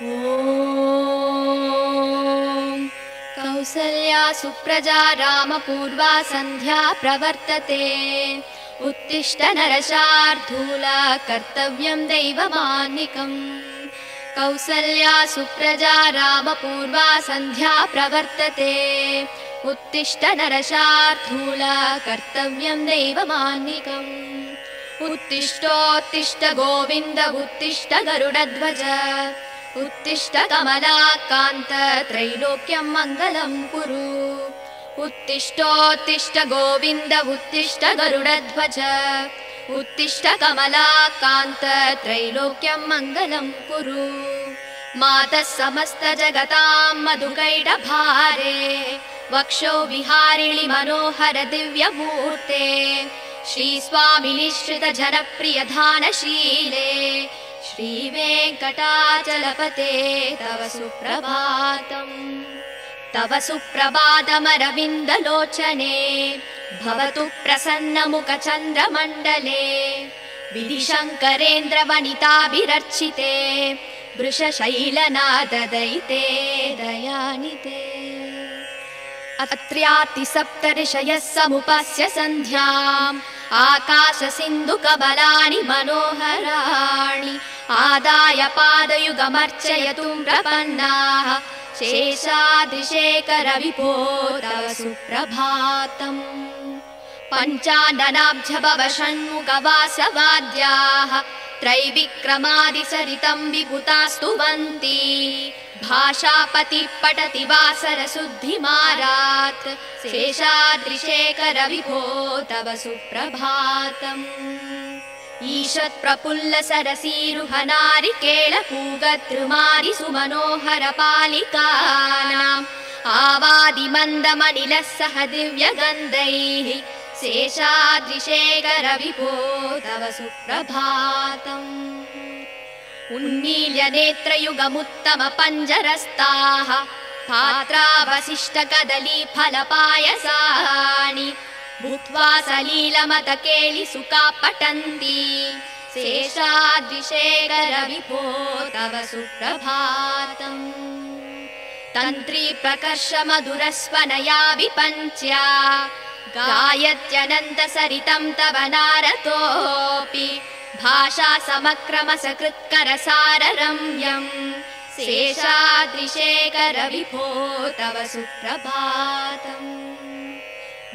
ॐ कौसल्या सुप्रजा रामपूर्वा सन्ध्या प्रवर्तते उत्तिष्ठ नरशार्दूल कर्तव्यं दैवमान्निकम् कौसल्या सुप्रजा रामपूर्वा सन्ध्या प्रवर्तते उत्तिष्ठ नरशार्दूल कर्तव्यं दैवमान्निकम् उत्तिष्ठोत्तिष्ठ गोविन्द उत्तिष्ठ गरुडध्वज उत्तिष्ठ कमलाकान्त त्रैलोक्यं मङ्गलं कुरु उत्तिष्ठोत्तिष्ठ गोविन्द उत्तिष्ठ गरुडध्वज उत्तिष्ठ कमलाकान्त त्रैलोक्यं मङ्गलं कुरु मातः समस्त जगतां मधुकैटभारे वक्षो विहारिणि मनोहर दिव्यमूर्ते श्रीस्वामिनिश्रित जनप्रिय धानशीले श्रीवेङ्कटाचलपते तव सुप्रभातम् तव सुप्रभातमरविन्दलोचने भवतु प्रसन्नमुखचन्द्रमण्डले विधिशङ्करेन्द्रवनिताभिरर्चिते वृषशैलनाददयिते दयानिते अत्र्यातिसप्तऋषयः समुपस्य सन्ध्याम् आकाशसिन्धुकमलानि मनोहराणि आदाय पादयुगमर्चयतुं प्रपन्नाः शेषाद्रिशेखर विभो तव सुप्रभातम् पञ्चाननाब्ज भव षण्मुखवासवाद्याः त्रैविक्रमादिसरितं विभुतास्तुवन्ति भाषापति पठति वासरशुद्धिमारात् शेषाद्रिशेखर विभो तव सुप्रभातम् ईषत् प्रफुल्ल सरसीरुहनारिकेळपूगतृमारि सुमनोहर पालिकानाम् आवादिमन्दमनिलः सह दिव्यगन्धैः शेषाद्रिशेखर विभो तव सुप्रभातम् उन्मील्य नेत्रयुगमुत्तम पञ्जरस्ताः पात्रावशिष्ट कदली फलपायसानि भूत्वा सलीलमतकेलि सुखा पठन्ति शेषाद्रिशेखर विभो तव सुप्रभातम् तन्त्री प्रकर्ष मधुरस्वनया विपञ्च्या गायत्यनन्त सरितं तव नारतोऽपि भाषा समक्रम सकृत्कर साररम्यम् शेषाद्रिशेखर विभो तव सुप्रभातम्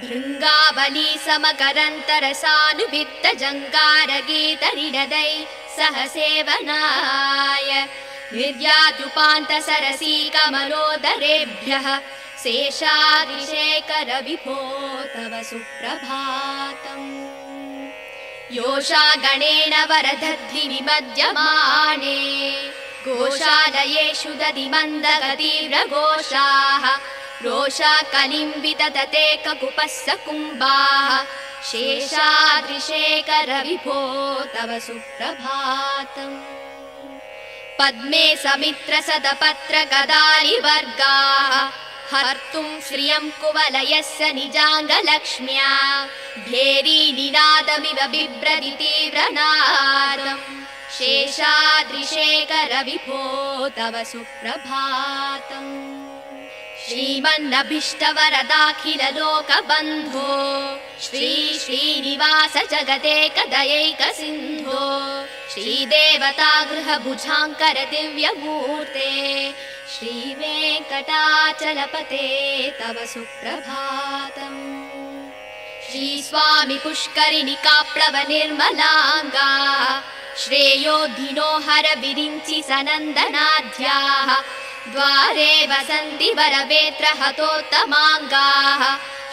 भृङ्गावली समकरन्तरसानुवित्त जङ्गारगीतरिणदै सह सेवनाय निर्यातुपान्त सरसी कमलोदरेभ्यः शेषाद्रिशेखर विभो तव सुप्रभातम् योषा गणेन वरदध्नि विमध्यमाने गोशालयेषु दधिमन्दगतीव्रघोषाः रोषा कलिं विदधते ककुपस्य कुम्भाः शेषाद्रिशेखर विभो तव सुप्रभातम् पद्मे समित्र सदपत्र गदालिवर्गाः हर्तुं श्रियं कुवलयस्य निजाङ्गलक्ष्म्या भेरी निनादमिव बिभ्रति तीव्रनादम् शेषाद्रिशेखर विभो तव सुप्रभातम् श्रीमन्नभीष्टवरदाखिल लोकबन्धो श्री श्रीनिवास जगदेकदयैक सिन्धो श्रीदेवता गृहभुजाङ्कर दिव्यमूर्ते श्रीवेङ्कटाचलपते तव सुप्रभातम् श्रीस्वामि पुष्करिणि काप्लव निर्मलाङ्गा श्रेयोधिनो हर विरिञ्चि सनन्दनाद्याः द्वारे वसन्ति वरवेत्र हतोत्तमाङ्गाः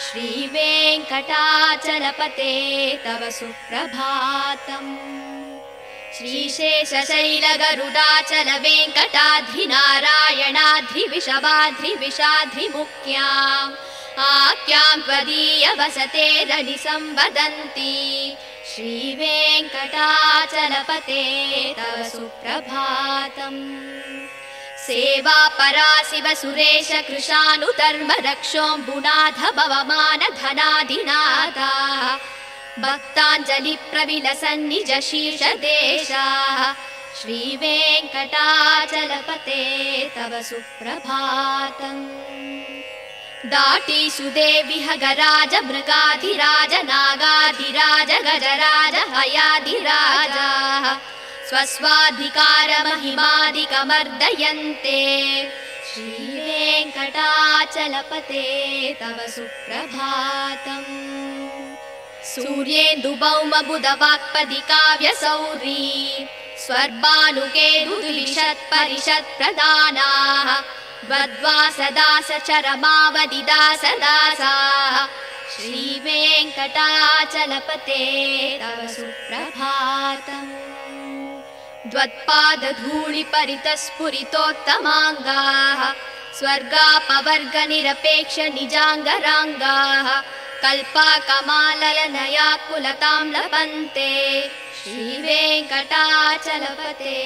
श्रीवेङ्कटाचलपते तव सुप्रभातम् श्रीशेषशैलगरुडाचल वेङ्कटाद्रिनारायणाद्रिविषवाद्रिविषाद्रिमुख्याम् आख्यां त्वदीय वसते रनि संवदन्ति श्रीवेङ्कटाचलपते तव सुप्रभातम् सेवा पराशिव सुरेश कृशानुधर्म रक्षोऽम्बुनाथ भवमान धनाधिनाथा भक्ताञ्जलि प्रविलसन् निज शीर्षदेशाः श्रीवेङ्कटाचलपते तव सुप्रभातम् दाटी सुदेविह गराज मृगाधिराज नागाधिराज गजराज हयाधिराजा स्वस्वाधिकारमहिमादिकमर्दयन्ते श्रीवेङ्कटाचलपते तव सुप्रभातम् सूर्येन्दुभौमबुधवाक्पदि काव्यसौरी स्वर्भानुकेतुलिषत्परिषत्प्रदानाः वद्वासदासचरमावदिदासदासाः श्रीवेङ्कटाचलपते तव सुप्रभातम् द्वत्पादधूलिपरितस्फुरितोत्तमाङ्गाः स्वर्गापवर्गनिरपेक्ष निजाङ्गराङ्गाः कल्पाकमालयनया कुलतां लपन्ते श्रीवेङ्कटाचलपते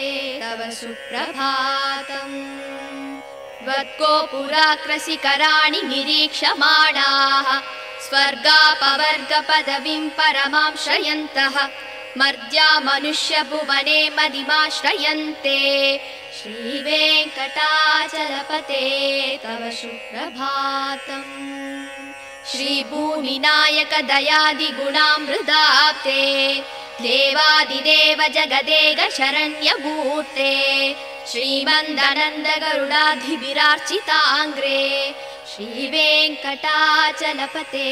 तव सुप्रभातम् त्वत्कोपुराकृशिखराणि निरीक्षमाणाः स्वर्गापवर्गपदवीं परमां श्रयन्तः मर्त्या मनुष्यभुवने मदिमाश्रयन्ते श्रीवेङ्कटाचलपते तव सुप्रभातम् श्रीभूमिनायक दयादिगुणामृताप्ते देवादिदेव जगदेक शरण्यमूर्ते श्रीमन्दनन्द गरुडाधिभिरार्चिताङ्ग्रे श्रीवेङ्कटाचलपते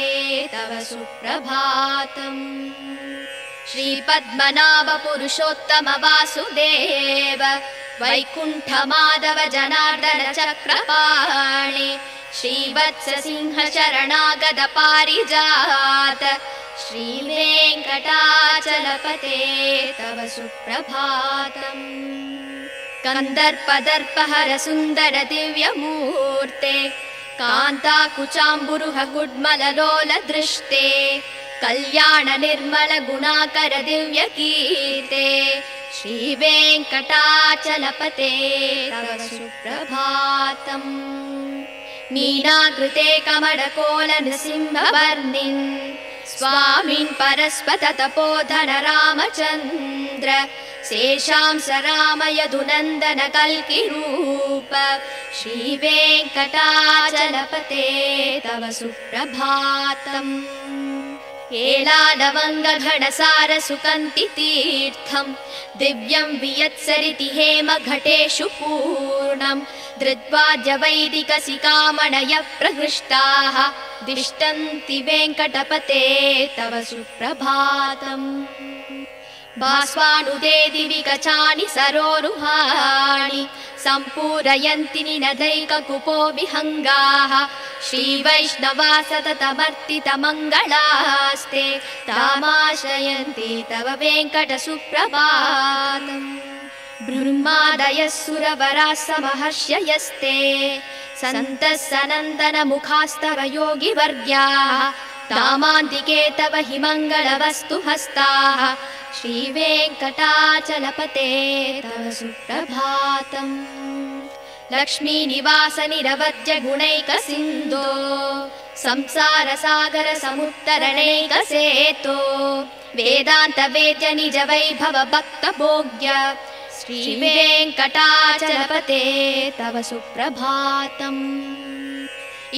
तव सुप्रभातम् श्रीपद्मनाभ पुरुषोत्तम वासुदेव वैकुण्ठ माधव जनार्दन चक्रपाणि श्रीवत्स सिंह शरणागत पारिजात श्रीवेङ्कटाचलपते तव सुप्रभातम् कन्दर्पदर्पहर सुन्दर दिव्यमूर्ते कान्ताकुचाम्बुरुह गुड्मललोल दृष्टे कल्याण निर्मल गुणाकर दिव्यकीर्ते श्रीवेङ्कटाचलपते तव सुप्रभातम् मीनाकृते कमलकोल नृसिंहवर्णिन् स्वामिन् परस्पत तपोधन रामचन्द्र शेषांस राम यदुनन्दन कल्किरूप श्रीवेङ्कटाचलपते तव सुप्रभातम् एलानवङ्गघनसार सुकन्ति तीर्थम् दिव्यं वियत्सरिति हेम घटेषु पूर्णम् धृत्वाद्य वैदिकसिकामणय प्रहृष्टाः दिष्टन्ति वेङ्कटपते तव सुप्रभातम् भास्वानुदे दिवि कचानि सरोरुहाणि सम्पूरयन्ति निनदैककुपो विहङ्गाः श्रीवैष्णवा सततमर्तितमङ्गलास्ते तामाश्रयन्ति तव वेङ्कट सुप्रभातम् ब्रह्मादयः सुरवराः समहर्षयस्ते सन्तः सनन्दन मुखास्तव योगिवर्ग्याः तामान्तिके तव हि मङ्गलवस्तु हस्ताः श्रीवेङ्कटाचलपते तव सुप्रभातम् लक्ष्मीनिवास निरवद्य गुणैक सिन्धो संसार सागर समुत्तरणैकसेतो वेदान्त वेद्य निज वैभव भक्त भोग्य श्रीवेङ्कटाचलपते तव सुप्रभातम्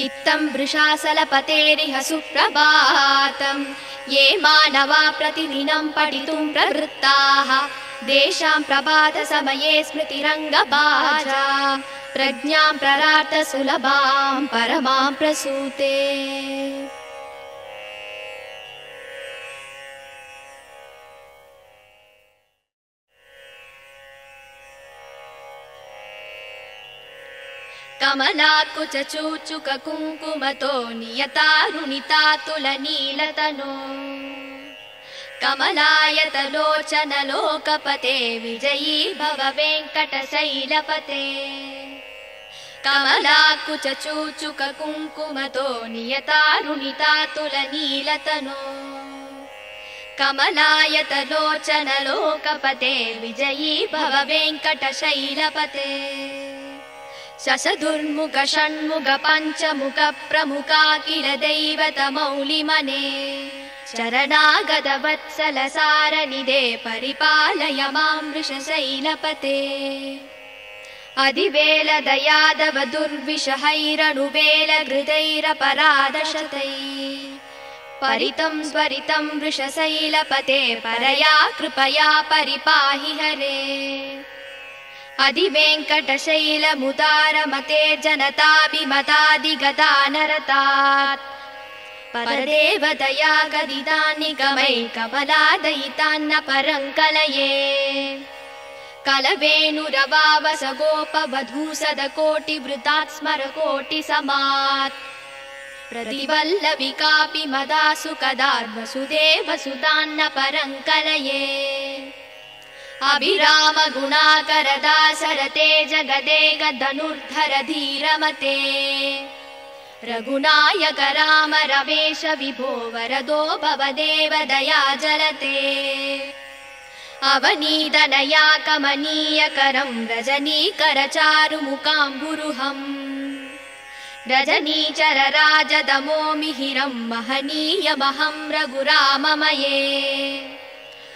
इत्थं वृषाचलपतेरिह सुप्रभातम् ये मानवा प्रतिदिनं पठितुं प्रवृत्ताः तेषां प्रभातसमये स्मृतिरङ्गभाजा प्रज्ञां प्ररार्थ सुलभां परमां प्रसूते कमलाकुच चूचुक कुङ्कुमतो नियतारुणिता तुलनीलतनो कमलायतलोचन लोकपते विजयी भव वेङ्कटशैलपते कमलाकुच चूचुक कुङ्कुमतो नियतारुणिता तुलनीलतनो कमलायतलोचन लोकपते विजयी भव वेङ्कटशैलपते शशदुर्मुख षण्मुख पञ्चमुख प्रमुखा किल दैवत मौलिमने चरणागतवत्सलसारनिधे परिपालय मां वृषशैलपते अधिवेलदयादव दुर्विषहैरनुवेलघृतैरपराधशतैः परितं स्वरितं वृषशैलपते परया कृपया परिपाहि हरे अधिवेङ्कटशैलमुदारमते जनताभिमतादिगतानरतात् परदेवतया गदितान्निगमै कमलादयितान्न परङ्कलये कलवेणुरवावस गोपवधूसदकोटिवृतात् स्मरकोटिसमात् प्रतिवल्लविकापि मदासु कदार्वसुदेवसुतान्न परङ्कलये अभिरामगुणाकरदासरते जगदेकधनुर्धर धीरमते रघुनायक राम रमेश विभो वरदो भवदेव दया जलते अवनीतनया कमनीयकरं रजनीकरचारुमुकाम्बुरुहम् रजनीचर राजदमो मिहिरं महनीयमहं रघुराममये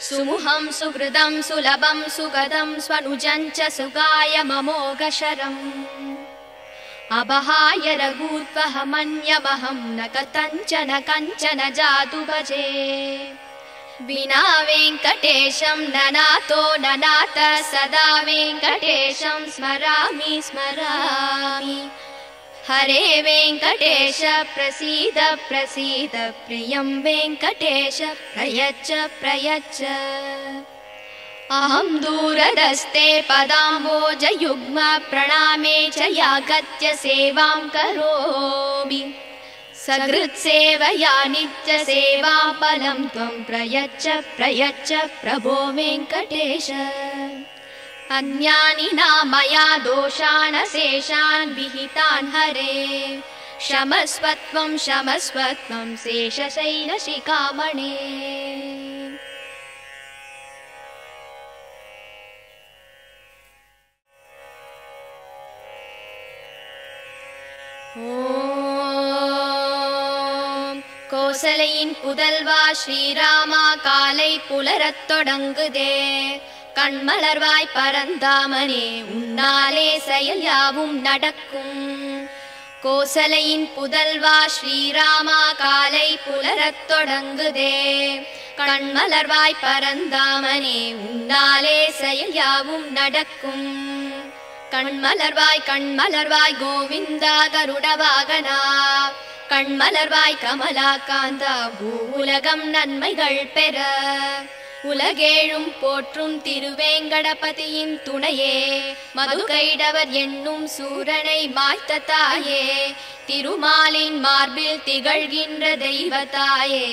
सुमुहं सुहृदं सुलभं सुगदं स्वनुजं च सुगाय ममोघशरम् अबहाय रघूत्वहमन्यमहं न कथञ्चन कञ्चन जातु भजे विना वेङ्कटेशं ननातो ननाथ सदा वेङ्कटेशं स्मरामि स्मरामि हरे वेङ्कटेश प्रसीद प्रसीद प्रियं वेङ्कटेश प्रयच्छ प्रयच्छ अहं दूरदस्ते पदाम्बोजयुग्म प्रणामे च यागत्य सेवां करोमि सकृत्सेवया नित्यसेवाफलं त्वं प्रयच्छ प्रयच्छ प्रभो वेङ्कटेश अन्यानि मया दोषान् शेषान् विहितान् हरे क्षमस्वत्वं क्षमस्वत्वं शेषशैलशिखामणे கோசலையின் புதல்வா ஸ்ரீராமா காலை புலரத் தொடங்குதே கண்மலர்வாய் பரந்தாமனே உன்னாலே செயல் யாவும் நடக்கும் கோசலையின் புதல்வா ஸ்ரீராமா காலை புலரத் தொடங்குதே கண்மலர்வாய் பரந்தாமனே உன்னாலே செயல் யாவும் நடக்கும் கண்மலர்வாய் கோவிந்தா கருடவாகனா கண்மலர்வாய் கமலாகாந்தா பூவுலகம் நன்மைகள் பெற உலகேழும் போற்றும் திருவேங்கடபதியின் துணையே மதுகைடவர் என்னும் சூரனை மாய்த்த தாயே திருமாலின் மார்பில் திகழ்கின்ற தெய்வத்தாயே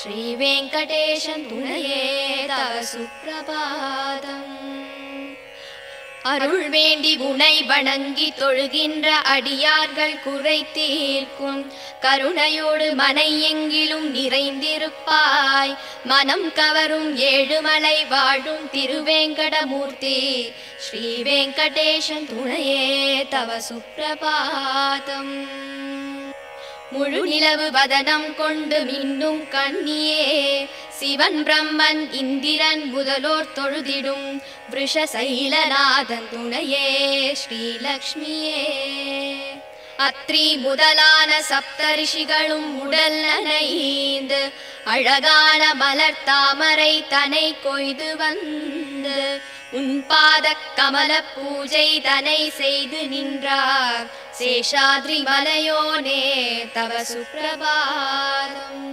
ஸ்ரீ வெங்கடேசன் துணையே தவ சுப்பிரபாதம் அருள் வேண்டி உனை வணங்கி தொழுகின்ற அடியார்கள் குறை தீர்க்கும் கருணையோடு மனை எங்கிலும் நிறைந்திருப்பாய் மனம் கவரும் ஏழுமலை வாழும் திருவேங்கடமூர்த்தி ஸ்ரீ வெங்கடேசன் துணையே தவ சுப்பிரபாதம் முழு நிலவு வதனம் கொண்டு மின்னும் கண்ணியே சிவன் பிரம்மன் இந்திரன் முதலோர் தொழுதிடும் விருஷசைலநாதன் துணையே ஸ்ரீலக்ஷ்மியே அத்ரி முதலான சப்தரிஷிகளும் உடல் நனைந்து அழகான மலர் தாமரை தனை கொய்து வந்து உன் பாத கமல பூஜை தனை செய்து நின்றார் சேஷாத்ரி மலையோனே தவ சுப்பிரபாதம்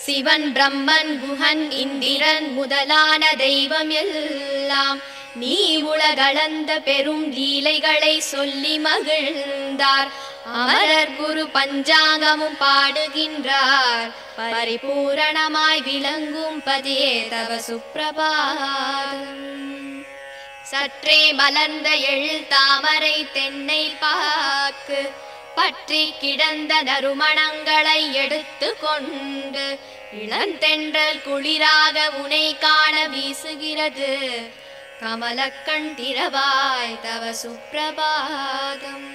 சிவன் பிரம்மன் குஹன் இந்திரன் முதலான தெய்வம் எல்லாம் நீ உலகளந்த பெரும் லீலைகளை சொல்லி மகிழ்ந்தார் அமரர் குரு பஞ்சாங்கமும் பாடுகின்றார் பரிபூரணமாய் விளங்கும் பதியே தவ சுப்பிரபாதம் சற்றே மலர்ந்த எழில் தாமரை தென்னை பாக்கு பற்றி கிடந்த நறுமணங்களை எடுத்து கொண்டு இளந்தென்றல் குளிராக உனை காண வீசுகிறது கமலக்கண் திறவாய் தவ சுப்பிரபாதம்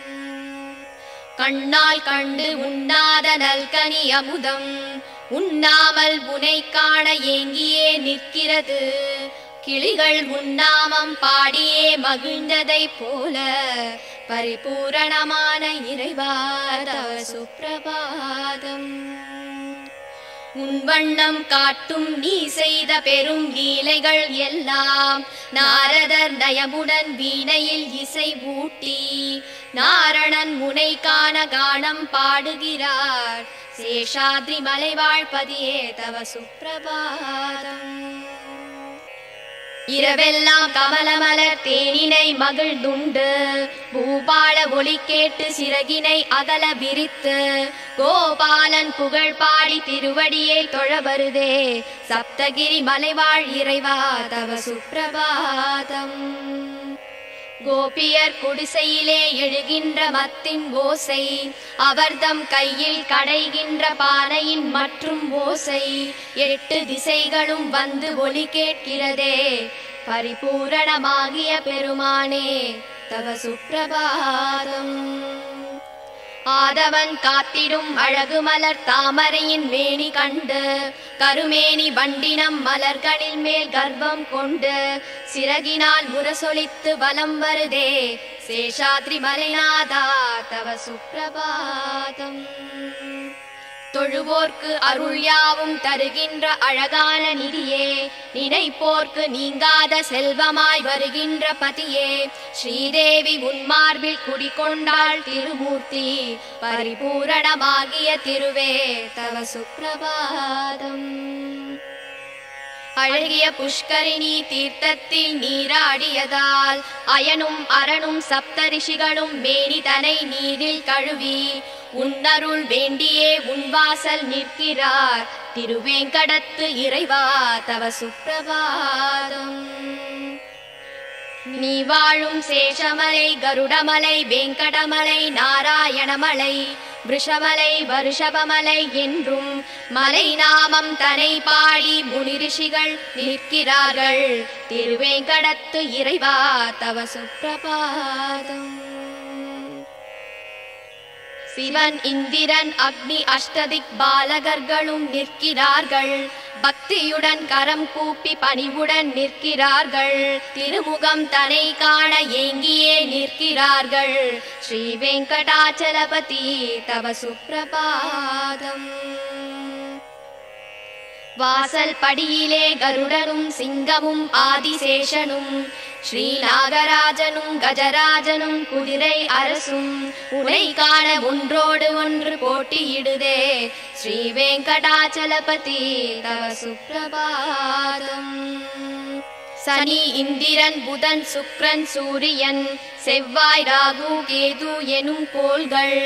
கண்ணால் கண்டு உண்ணாத நல்கனி அமுதம் உண்ணாமல் உனை காண ஏங்கியே நிற்கிறது. கிளிகள் உன்னாமம் பாடியே மகிழ்ந்ததை போல பரிபூரணமான இறைவா தவ சுப்பிரபாதம். உன் வண்ணம் காட்டும் நீ செய்த பெரும் லீலைகள் எல்லாம் நாரதர் நயமுடன் வீணையில் இசை ஊட்டி நாரணன் முனை காண கானம் பாடுகிறார். சேஷாத்ரி மலைவாழ்பதியே தவ சுப்பிரபாதம். இரவெல்லாம் கமலமலர் தேனினை மகிழ்ந்துண்டு பூபால ஒளி கேட்டு சிறகினை அகல விரித்து கோபாலன் புகழ் பாடி திருவடியை தொழ வருதே சப்தகிரி மலைவாழ் இறைவா தவ சுப்பிரபாதம். கோபியர் குடிசையிலே எழுகின்ற மத்தின் ஓசை அவர்தம் கையில் கடைகின்ற பானையின் மற்றும் ஓசை 8 திசைகளும் வந்து ஒலி கேட்கிறதே பரிபூரணமாகிய பெருமானே தவ சுப்பிரபாதம். ஆதவன் காத்திடும் அழகு மலர் தாமரையின் மேனி கண்டு கருமேனி வண்டினம் மலர்களில் மேல் கர்ப்பம் கொண்டு சிறகினால் முரசொலித்து வலம் வருதே சேஷாத்ரி மலைநாதா தவ சுப்பிரபாதம். தொழுவோர்க்கு அருள் யாவும் தருகின்ற அழகான நிதியே நினைப்போர்க்கு நீங்காத செல்வமாய் வருகின்ற பதியே ஸ்ரீதேவி உன்மார்பில் குடிகொண்டாள் திருமூர்த்தி பரிபூரணமாகிய திருவே தவ சுப்பிரபாதம். அழகிய புஷ்கரிணி தீர்த்தத்தில் நீராடியதால் அயனும் அரணும் சப்தரிஷிகளும் மேனி தனை நீரில் கழுவி உன்னருள் வேண்டியே உன்வாசல் நிற்கிறார் திருவேங்கடத்து இறைவா தவ சுப்பிரபாதம். நீ வாழும் சேஷமலை கருடமலை வெங்கடமலை நாராயணமலை விருஷமலை வருஷபமலை என்றும் மலை நாமம் தனை பாடி முனிரிஷிகள் நிற்கிறார்கள் திருவேங்கடத்து இறைவா தவ சுப்பிரபாதம். சிவன் இந்திரன் அக்னி அஷ்டதிக் பாலகர்களும் நிற்கிறார்கள் பக்தியுடன் கரம் கூப்பி பணிவுடன் நிற்கிறார்கள் திருமுகம் தனை காண ஏங்கியே நிற்கிறார்கள் ஸ்ரீ வெங்கடாச்சலபதி தவ சுப்பிரபாதம். வாசல் படியிலே கருடனும் சிங்கமும் ஆதிசேஷனும் ஸ்ரீ நாகராஜனும் கஜராஜனும் குதிரை அரசும் உனை காண ஒன்றோடு ஒன்று போட்டியிடுதே ஸ்ரீ வெங்கடாச்சலபதி தவ சுப்பிரபாதம். சனி இந்திரன் புதன் சுக்கிரன் சூரியன் செவ்வாய் ராகு கேது எனும் கோள்கள்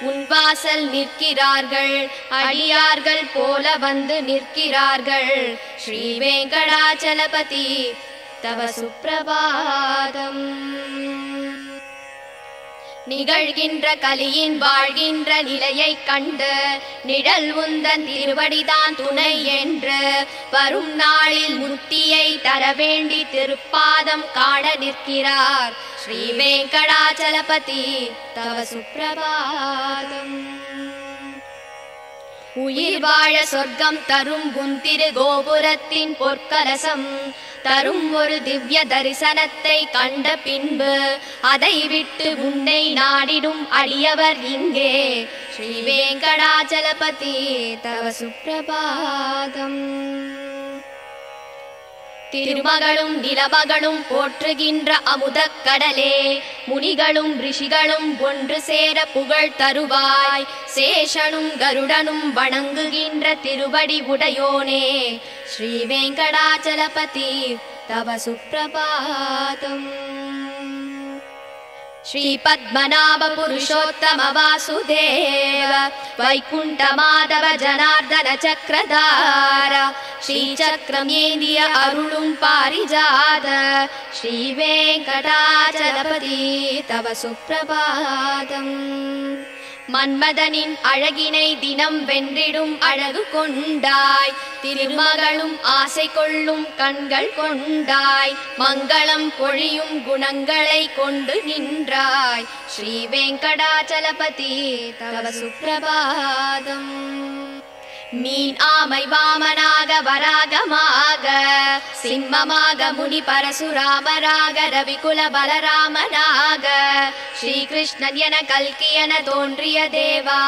உன்வாசல் நிற்கிறார்கள் அடியார்கள் போல வந்து நிற்கிறார்கள் ஸ்ரீ வெங்கடாச்சலபதி தவ சுப்பிரபாதம். நிகழ்கின்ற கலியின் வாழ்கின்ற நிலையை கண்டு நிழல் உந்தன் திருவடிதான் துணை என்று வரும் நாளில் முத்தியை தர வேண்டி திருப்பாதம் காண நிற்கிறார் ஸ்ரீ வெங்கடாச்சலபதி தவ சுப்பிரபாதம். உயிர் வாழ சொர்க்கம் தரும் உன் திரு கோபுரத்தின் பொற்கலசம் தரும் ஒரு திவ்ய தரிசனத்தை கண்ட பின்பு அதை விட்டு உன்னை நாடிடும் அடியவர் இங்கே ஸ்ரீ வெங்கடாச்சலபதி தவ சுப்பிரபாதம். திருமகளும் நிலமகளும் போற்றுகின்ற அமுதக் கடலே முனிகளும் ரிஷிகளும் ஒன்று சேர புகழ் தருவாய் சேஷனும் கருடனும் வணங்குகின்ற திருவடி உடையோனே ஸ்ரீ வெங்கடாச்சலபதி தவ சுப்பிரபாதம். ஸ்ரீ பத்மநாப புருஷோத்தம வாசுதேவ வைகுண்ட மாதவ ஜனார்தன சக்கரதார ஸ்ரீ சக்கரம் ஏந்திய அருளும் பாரிஜாத ஸ்ரீ வெங்கடாச்சலபதி தவ சுப்பிரபாதம். மன்மதனின் அழகினை தினம் வென்றிடும் அழகு கொண்டாய் திருமகளும் ஆசை கொள்ளும் கண்கள் கொண்டாய் மங்களம் பொழியும் குணங்களை கொண்டு நின்றாய் ஸ்ரீ வெங்கடாச்சலபதி தவ சுப்பிரபாதம். மீன் ஆமை வாமனாக வராகமாக சிம்மமாக முனி பரசுராமராக ரவிகுல பலராமனாக ஸ்ரீகிருஷ்ணன் என கல்கி என தோன்றிய தேவா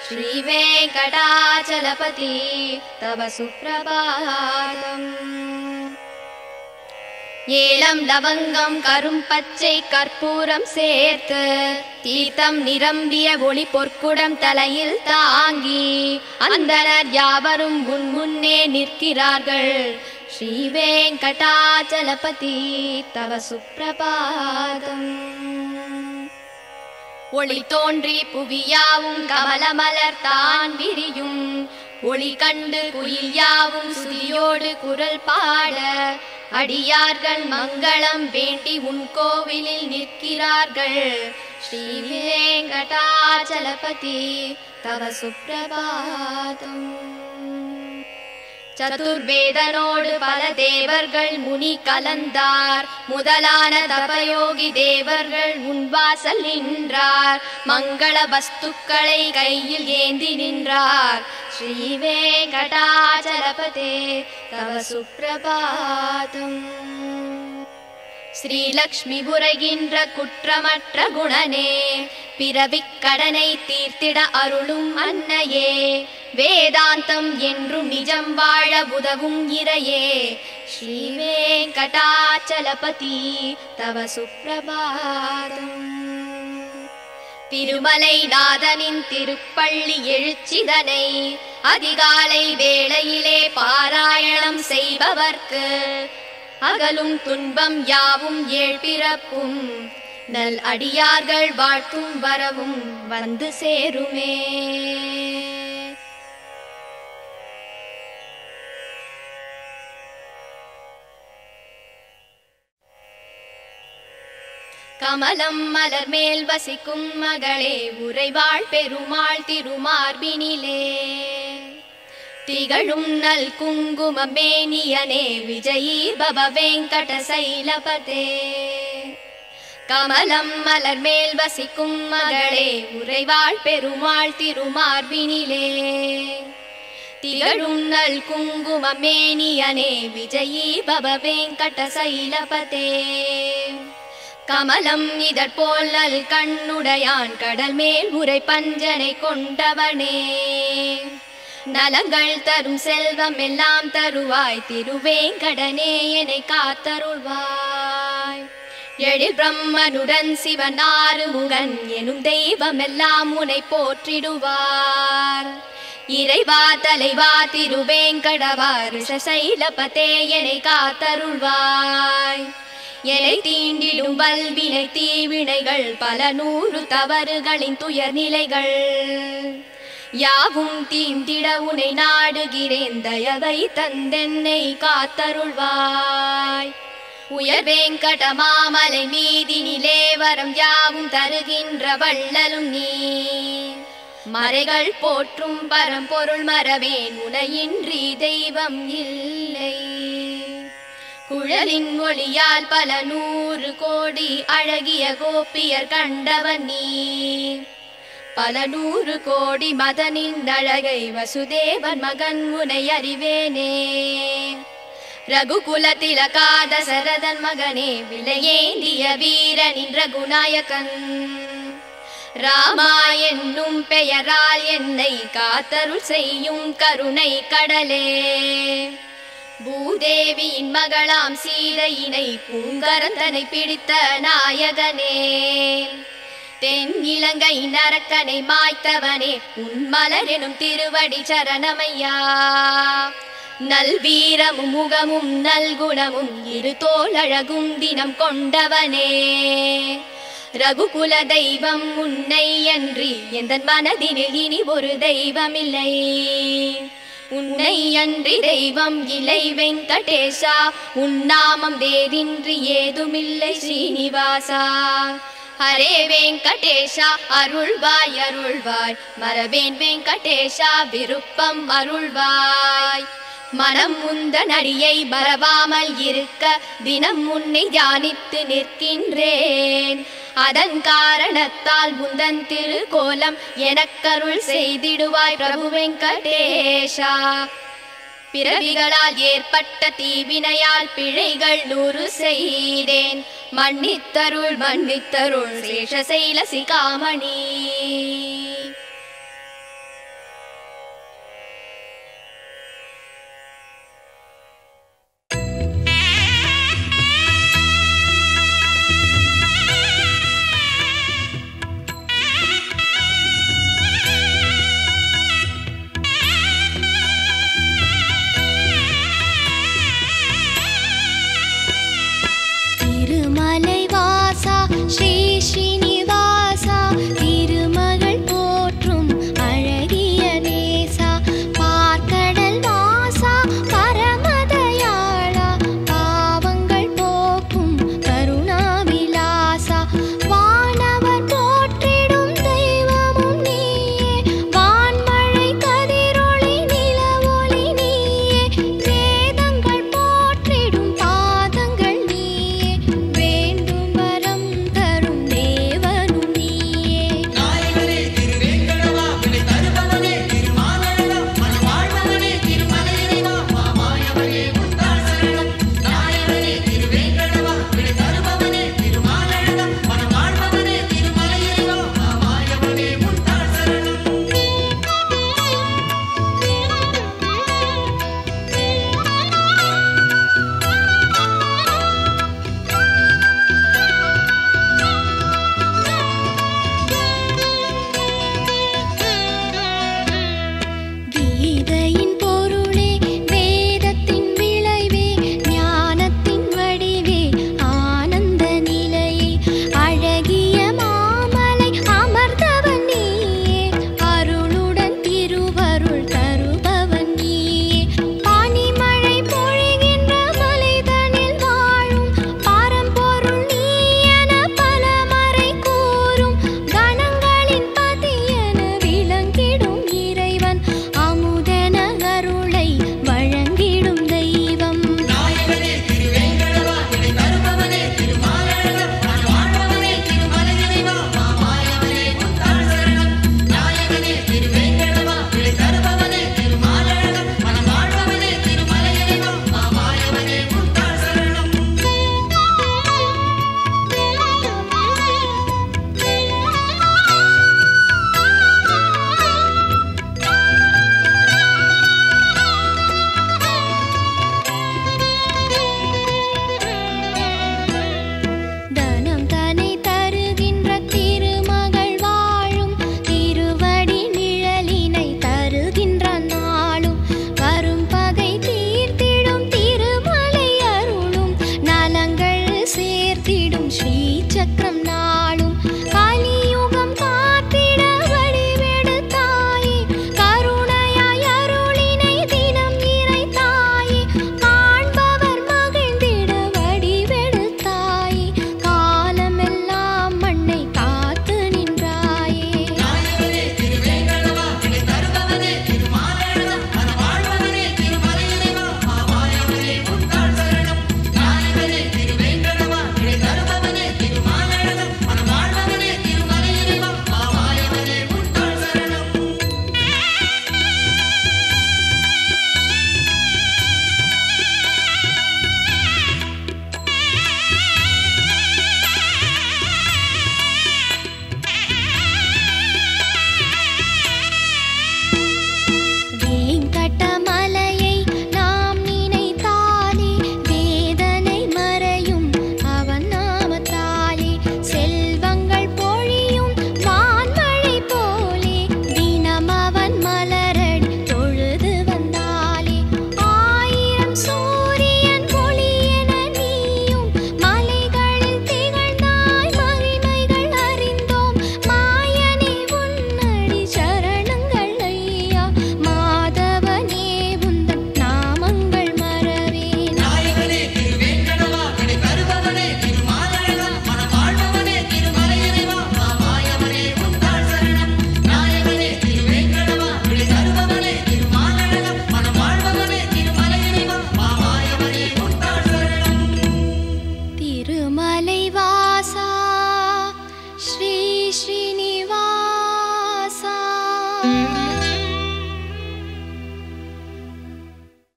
ஸ்ரீ வெங்கடாச்சலபதி தவ சுப்ரபாதம். ஏலம் லவங்கம் கரும்பச்சை கற்பூரம் சேர்த்து தீர்த்தம் நிரம்பிய ஒளி பொற்குடம் தலையில் தாங்கி அந்தனர் யாவரும் முன்னே நிற்கிறார்கள். ஸ்ரீ வெங்கடாச்சலபதி தவ சுப்ரபாதம். ஒளி தோன்றி புவியாவும் கமலமலர் தான் விரியும் ஒளி கண்டு குயில் யாவும் சுதியோடு குரல் பாட அடியார்கள் மங்களம் வேண்டி உன் கோவிலில் நிற்கிறார்கள். ஸ்ரீ வெங்கடாச்சலபதி தவ சுப்ரபாதம். சதுர்வேதனோடு பல தேவர்கள் முனி கலந்தார் முதலான தபயோகி தேவர்கள் உன்வாசல் நின்றார். மங்கள வஸ்துக்களை கையில் ஏந்தி நின்றார். ஸ்ரீ வெங்கடாச்சலபதி தவ சுப்ரபாதம். ஸ்ரீலக்ஷ்மி புரைகின்ற குற்றமற்ற குணனே பிறவிக் கடனை தீர்த்திட அருளும் அன்னையே வேதாந்தம் என்றும் நிஜம் வாழ உதவும் இறையே. ஸ்ரீ வெங்கடாச்சலபதி தவ சுப்ரபாதம். திருமலை நாதனின் திருப்பள்ளி எழுச்சிதனை அதிகாலை வேளையிலே பாராயணம் செய்பவர்க்கு அகலும் துன்பம் யாவும் ஏழ்பிறப்பும் நல் அடியார்கள் வாழ்த்தும் வரவும் வந்து சேருமே. கமலம் மலர் மேல் வசிக்கும் மகளே உறைவாள் பெருமாள் திருமார்பினிலே திகழும் நல் குங்கும மேனியனே விஜயீ பவ வெங்கட சைலபதே. கமலம் மலர் மேல் வசிக்கும் மகளே உறைவாள் பெருமாள் திருமார்பினிலே திகழும் நல் குங்கும மேனியனே விஜயீ பவ வெங்கட சைலபதே. கமலம் இதற்போல் நல் கண்ணுடையான் கடல் மேல் உரை பஞ்சனை கொண்டவனே நலங்கள் தரும் செல்வம் எல்லாம் தருவாய் திருவேங்கடனே என்னை காத்தருள்வாய். எழில் பிரம்மனுடன் சிவன் ஆறுமுகன் எனும் தெய்வம் எல்லாம் உன்னை போற்றிடுவார். இறைவா தலைவா திருவேங்கடவா ரிஷசைலபதே என்னை காத்தருள்வாய். எனை தீண்டிடும் வல்வினை தீவினைகள் பல நூறு தவறுகளின் துயர் நிலைகள் யாவும் தீந்திட உனை நாடுகிறேன் தயவை தந்தென்னை காத்தருள்வாய். உயர் வெங்கட மாமலை மீதினிலே வரம் யாவும் தருகின்ற வள்ளலும் நீ மறைகள் போற்றும் பரம்பொருள் மறவேன் உனையின்றி தெய்வம் இல்லை. குழலின் ஒளியால் பல நூறு கோடி அழகிய கோபியர் கண்டவன் நீ பல நூறு கோடி மதனின் அழகை வசுதேவன் மகன் உனை அறிவேனே. ரகுகுல திலகாத சரதன் மகனே விலையேந்திய வீரனின் ரகுநாயகன் ராமா என்னும் பெயரால் என்னை காத்தருள் செய்யும் கருணை கடலே. பூதேவியின் மகளாம் சீதையினை பூங்கரந்தனை பிடித்த நாயகனே தென் இலங்கை நரக்கனை மாய்த்தவனே உன் மலர் எனும் திருவடி சரணமையா. நல்வீரமும் முகமும் நல்குணமும் இரு தோளழகும் தினம் கொண்டவனே ரகுகுல தெய்வம் உன்னை அன்றி எந்தன் மனதினில் இனி ஒரு தெய்வமில்லை. உன்னை அன்றி தெய்வம் இலை வெங்கடேஷா உன் நாமம் வேறின்றி ஏதுமில்லை ஸ்ரீனிவாசா. ஹரே வெங்கடேஷா அருள்வாய் அருள்வாய் மரவேன் வெங்கடேஷா விருப்பம் அருள்வாய். மனம் முந்த நடியை மறவாமல் இருக்க தினம் உன்னை தியானித்து நிற்கின்றேன். அதன் காரணத்தால் முந்தன் திருக்கோலம் எனக்கருள் செய்திடுவாய் பிரபு வெங்கடேஷா. பிறவிகளால் ஏற்பட்ட தீவினையால் பிழைகள் 100 செய்தேன். மன்னித்தருள் மன்னித்தருள் சேஷசைல சிகாமணி. ஸ்ரீ ஸ்ரீனிவாசா திருமகள் போற்றும் அழகிய நேசா பார்க்கடல் வாசா பரமதயாளா பாவங்கள் போக்கும் கருணாவிலாசா வானவர் போற்றிடும் தெய்வமும் நீயே வான்மழை கதிரொளி நிலவொளி நீயே வேதங்கள் போற்றிடும் பாதங்கள் நீயே வேண்டும் வரம் தரும் தேவனும் நீயே. நாயகனே திருவேங்கடவா விடை தருபவனே திருமாலழகா மனவாழ்பவனே திருமலையிறைவா மாமாயவனே முத்தாள் சரணம். நாயகனே திருவேங்கடவா விடை தருபவனே திருமாலழகா மனவாழ்பவனே திருமலையிறைவா மாமாயவனே முத்தாள் சரணம். கீதையின் பொருளே வேதத்தின் விளைவே ஞானத்தின் வடிவே ஆனந்த நிலையே அழகிய மாமலை அமர்ந்தவன் நீயே அருளுடன் திருவருள் தருபவன் நீயே பனிமழை பொழிகின்ற மலைதனில் வாழும் பரம்பொருள் நீ என பலமறை கூறும் கணங்களின் பதியென விளங்கிடும் இறைவன் அமுதன அருளை வழங்கிடும் தெய்வம். நாயகனே திருவேங்கடவா விடை தருபவனே திருமாலழகா மனவாழ்பவனே திருமலையிறைவா மாமாயவனே முத்தாள் சரணம். நாயகனே திருவேங்கடவா விடை தருபவனே திருமாலழகா மனவாழ்பவனே திருமலையிறைவா மாமாயவனே முத்தாள் சரணம். தனம் தனை தருகின்ற திருமகள் வாழும் திருவடி நிழலினை தருகின்ற நாளும் வரும் பகை தீர்த்திடும் திருமலை அருளும் நலங்கள் சேர்த்திடும் ஸ்ரீ சக்கரம்